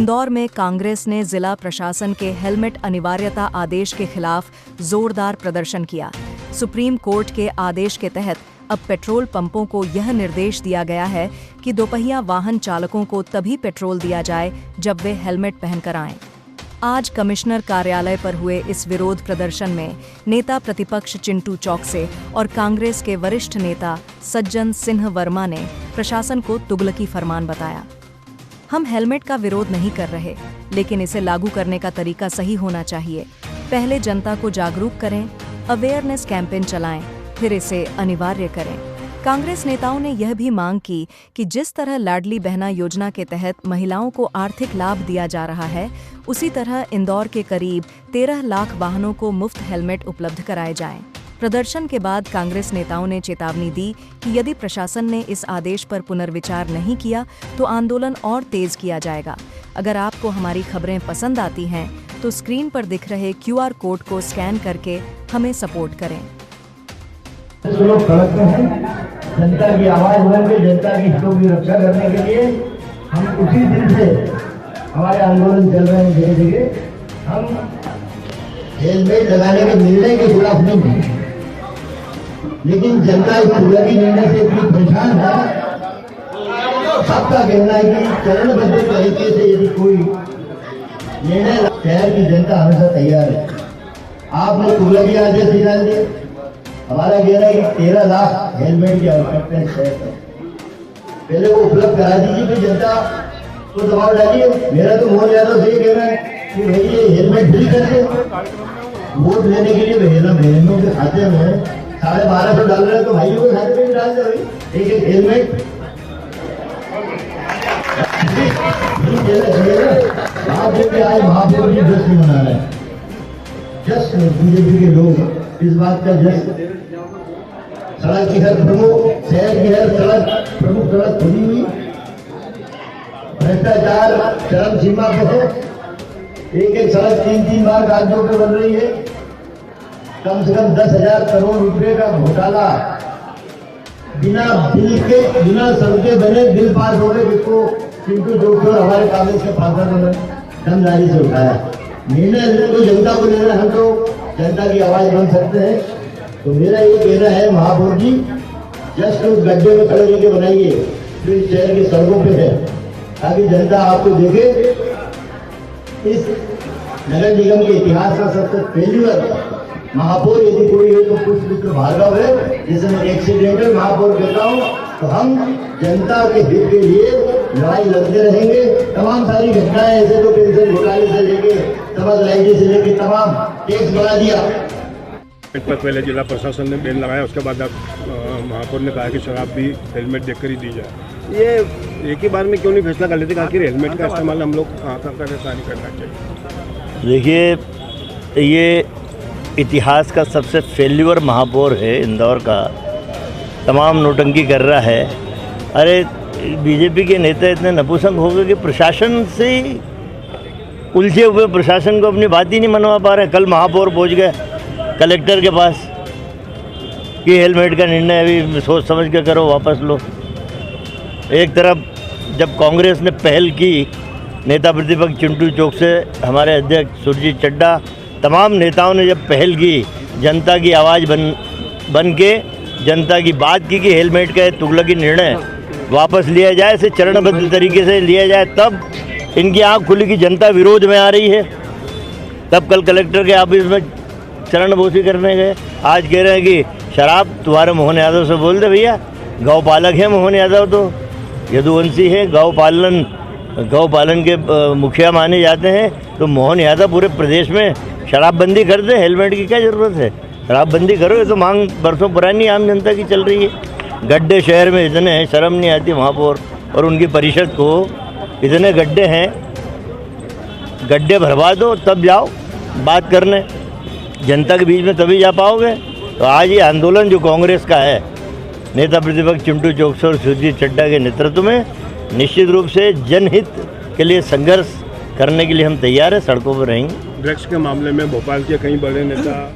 इंदौर में कांग्रेस ने जिला प्रशासन के हेलमेट अनिवार्यता आदेश के खिलाफ जोरदार प्रदर्शन किया। सुप्रीम कोर्ट के आदेश के तहत अब पेट्रोल पंपों को यह निर्देश दिया गया है कि दोपहिया वाहन चालकों को तभी पेट्रोल दिया जाए जब वे हेलमेट पहनकर आएं। आज कमिश्नर कार्यालय पर हुए इस विरोध प्रदर्शन में नेता प्रतिपक्ष चिंटू चौकसे और कांग्रेस के वरिष्ठ नेता सज्जन सिंह वर्मा ने प्रशासन को तुगलकी फरमान बताया। हम हेलमेट का विरोध नहीं कर रहे, लेकिन इसे लागू करने का तरीका सही होना चाहिए। पहले जनता को जागरूक करें, अवेयरनेस कैंपेन चलाएं, फिर इसे अनिवार्य करें। कांग्रेस नेताओं ने यह भी मांग की कि जिस तरह लाडली बहना योजना के तहत महिलाओं को आर्थिक लाभ दिया जा रहा है, उसी तरह इंदौर के करीब 13 लाख वाहनों को मुफ्त हेलमेट उपलब्ध कराए जाएं। प्रदर्शन के बाद कांग्रेस नेताओं ने चेतावनी दी कि यदि प्रशासन ने इस आदेश पर पुनर्विचार नहीं किया तो आंदोलन और तेज किया जाएगा। अगर आपको हमारी खबरें पसंद आती हैं तो स्क्रीन पर दिख रहे QR कोड को स्कैन करके हमें सपोर्ट करें। लोग सड़क पे हैं, जनता की आवाज बन के जनता की हितों की रक्षा करने के लिए हम उसी दिन से हमारे आंदोलन चल रहे हैं। धीरे धीरे हम हेलमेट लगाने के निर्णय के खिलाफ नहीं हैं, लेकिन जनता इस तुगलकी निर्णय से इतनी परेशान है। सबका कहना है कि चरणबद्ध तरीके से यदि कोई निर्णय शहर की जनता हमेशा तैयार है। आपने तुगलकी आदेश निकाल दिया। हमारा कहना है कि 13 लाख हेलमेट की आवश्यकता है शहर में। पहले वो उपलब्ध करा दीजिए, फिर जनता को दबाव डालिए। मेरा तो मोहन यादव से कहना है कि भाई ये हेलमेट फ्री कर दे। वोट लेने के लिए बहनों के खाते में 1250 डाल रहे हैं, तो भाइयों के खाते में डाल दे भाई एक हेलमेट। आप देखिए आज महापौर जी जश्न मना रहे हैं। जश्न बीजेपी के लोग इस बात का जश्न। सड़क की हर प्रमुख शहर की हर सड़क प्रमुख सड़क खुली हुई, भ्रष्टाचार चरम सीमा पे है। एक सड़क 3 बार राज्यों पे बन रही है। कम से कम 10,000 करोड़ रुपए का घोटाला बिना बिल के, बिना सड़कें बने बिल पास हो गए, जिसको चिंटू चौकसे और हमारे कांग्रेस के पार्षद ने दमदारी से उठाया। निर्णय तो जनता को लेना, हम तो जनता की आवाज बन सकते हैं। तो मेरा ये कहना है महापौर जी, जस्ट उस गड्ढे में खड़े लेके बनाइए जो इस शहर की सड़कों पे है, ताकि जनता आपको देखे। इस नगर निगम के इतिहास का सबसे पहली बार महापौर यदि कोई है तो पुष्पमित्र भार्गव है, जिसे मैं एक्सीडेंटल महापौर कहता हूँ। तो हम जनता के हित के लिए लड़ाई लड़ते रहेंगे। तमाम सारी घटनाएं ऐसे तो पेंशन घोटाले से लेके समझ से लेके तमाम टैक्स बढ़ा दिया। पर पहले जिला प्रशासन ने बैन लगाया, उसके बाद महापौर ने कहा कि शराब भी हेलमेट देखकर ही दी जाए। ये एक ही बार में क्यों नहीं फैसला कर लेते कि आखिर हेलमेट का इस्तेमाल हम लोग कहाँ तक नहीं करना चाहिए? देखिए, ये इतिहास का सबसे फेल्यूर महापौर है इंदौर का। तमाम नोटंकी कर रहा है। अरे बीजेपी के नेता इतने नपुंसक हो गए कि प्रशासन से उलझे हुए प्रशासन को अपनी बात ही नहीं मनवा पा रहे। कल महापौर पहुंच गए कलेक्टर के पास कि हेलमेट का निर्णय अभी सोच समझ के करो, वापस लो। एक तरफ जब कांग्रेस ने पहल की, नेता प्रतिपक्ष चिंटू चौकसे, हमारे अध्यक्ष सुरजीत चड्डा, तमाम नेताओं ने जब पहल की, जनता की आवाज़ बन के जनता की बात की कि हेलमेट का तुगलकी निर्णय वापस लिया जाए, इसे चरणबद्ध तरीके से लिया जाए, तब इनकी आँख खुली कि जनता विरोध में आ रही है। तब कल कलेक्टर के ऑफिस में चरणबोसी करने गए। आज कह रहे हैं कि शराब तुम्हारे मोहन यादव से बोल दे। भैया, गौ पालक है मोहन यादव, तो यदुवंशी है, गौ पालन के मुखिया माने जाते हैं। तो मोहन यादव पूरे प्रदेश में शराबबंदी कर दे, हेलमेट की क्या ज़रूरत है? शराबबंदी करो, ये तो मांग बरसों पुरानी आम जनता की चल रही है। गड्ढे शहर में इतने हैं, शर्म नहीं आती महापौर और उनकी परिषद को। इतने गड्ढे हैं, गड्ढे भरवा दो तब जाओ बात करने, जनता के बीच में तभी जा पाओगे। तो आज ये आंदोलन जो कांग्रेस का है, नेता प्रतिपक्ष चिंटू चौकसे और सुरजीत चड्डा के नेतृत्व में, निश्चित रूप से जनहित के लिए संघर्ष करने के लिए हम तैयार हैं, सड़कों पर रहेंगे। ड्रग्स के मामले में भोपाल के कई बड़े नेता